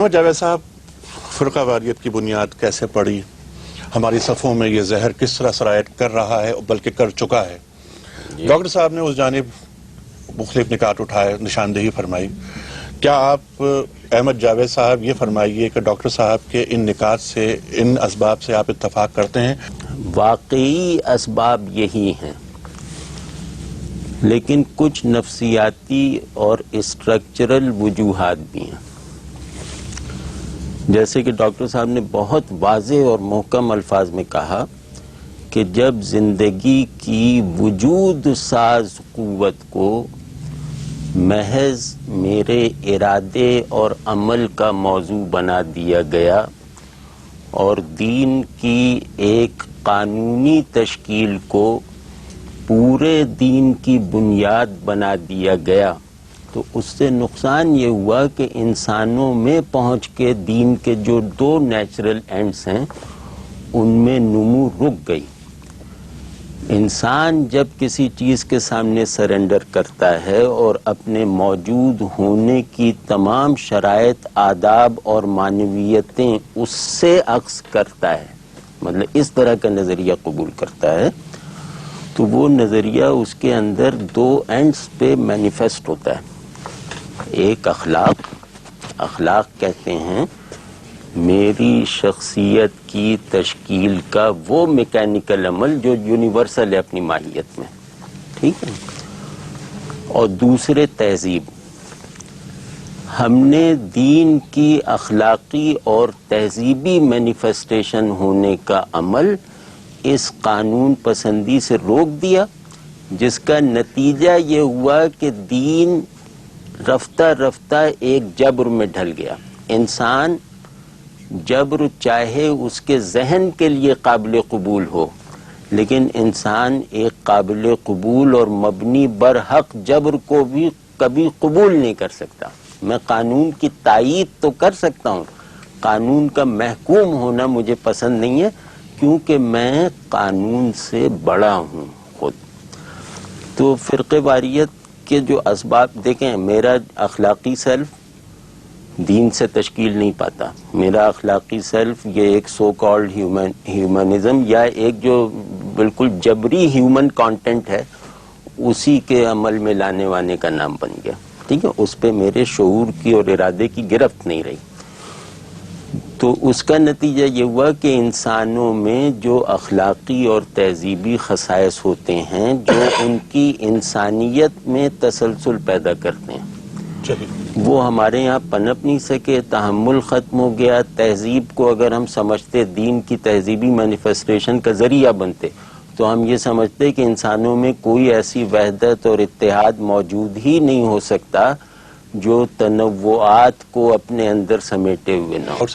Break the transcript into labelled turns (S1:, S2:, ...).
S1: جاوید صاحب، فرقہ واریت کی بنیاد کیسے پڑی؟ ہماری صفوں میں یہ زہر کس طرح سرایت کر رہا ہے بلکہ کر چکا ہے؟ ڈاکٹر صاحب نے اس جانب مختلف نکات اٹھائے، نشاندہی فرمائی. کیا آپ احمد جاوید صاحب یہ فرمائیے کہ ڈاکٹر صاحب کے ان نکات سے، ان اسباب سے آپ اتفاق کرتے ہیں؟
S2: واقعی اسباب یہی ہیں، لیکن کچھ نفسیاتی اور اسٹرکچرل وجوہات بھی ہیں. جیسے کہ ڈاکٹر صاحب نے بہت واضح اور محکم الفاظ میں کہا کہ جب زندگی کی وجود ساز قوت کو محض میرے ارادے اور عمل کا موضوع بنا دیا گیا اور دین کی ایک قانونی تشکیل کو پورے دین کی بنیاد بنا دیا گیا، تو اس سے نقصان یہ ہوا کہ انسانوں میں پہنچ کے دین کے جو دو نیچرل اینڈز ہیں ان میں نمو رک گئی. انسان جب کسی چیز کے سامنے سرنڈر کرتا ہے اور اپنے موجود ہونے کی تمام شرائط، آداب اور معنویتیں اس سے عکس کرتا ہے، مطلب اس طرح کا نظریہ قبول کرتا ہے، تو وہ نظریہ اس کے اندر دو اینڈز پہ مینیفیسٹ ہوتا ہے. ایک اخلاق کہتے ہیں میری شخصیت کی تشکیل کا وہ میکینیکل عمل جو یونیورسل ہے اپنی ماہیت میں، ٹھیک ہے. اور دوسرے تہذیب. ہم نے دین کی اخلاقی اور تہذیبی مینیفیسٹیشن ہونے کا عمل اس قانون پسندی سے روک دیا، جس کا نتیجہ یہ ہوا کہ دین رفتہ رفتہ ایک جبر میں ڈھل گیا. انسان جبر چاہے اس کے ذہن کے لیے قابل قبول ہو، لیکن انسان ایک قابل قبول اور مبنی بر حق جبر کو بھی کبھی قبول نہیں کر سکتا. میں قانون کی تائید تو کر سکتا ہوں، قانون کا محکوم ہونا مجھے پسند نہیں ہے، کیونکہ میں قانون سے بڑا ہوں خود. تو فرقہ واریت کے جو اسباب دیکھیں، میرا اخلاقی سیلف دین سے تشکیل نہیں پاتا. میرا اخلاقی سیلف یہ ایک سو کالڈ ہیومنزم یا ایک جو بالکل جبری ہیومن کانٹینٹ ہے اسی کے عمل میں لانے وانے کا نام بن گیا، ٹھیک ہے. اس پہ میرے شعور کی اور ارادے کی گرفت نہیں رہی. تو اس کا نتیجہ یہ ہوا کہ انسانوں میں جو اخلاقی اور تہذیبی خصائص ہوتے ہیں جو ان کی انسانیت میں تسلسل پیدا کرتے ہیں، وہ ہمارے یہاں پنپ نہیں سکے. تحمل ختم ہو گیا. تہذیب کو اگر ہم سمجھتے دین کی تہذیبی مینیفیسٹیشن کا ذریعہ بنتے تو ہم یہ سمجھتے کہ انسانوں میں کوئی ایسی وحدت اور اتحاد موجود ہی نہیں ہو سکتا جو تنوعات کو اپنے اندر سمیٹے ہوئے نہ ہو.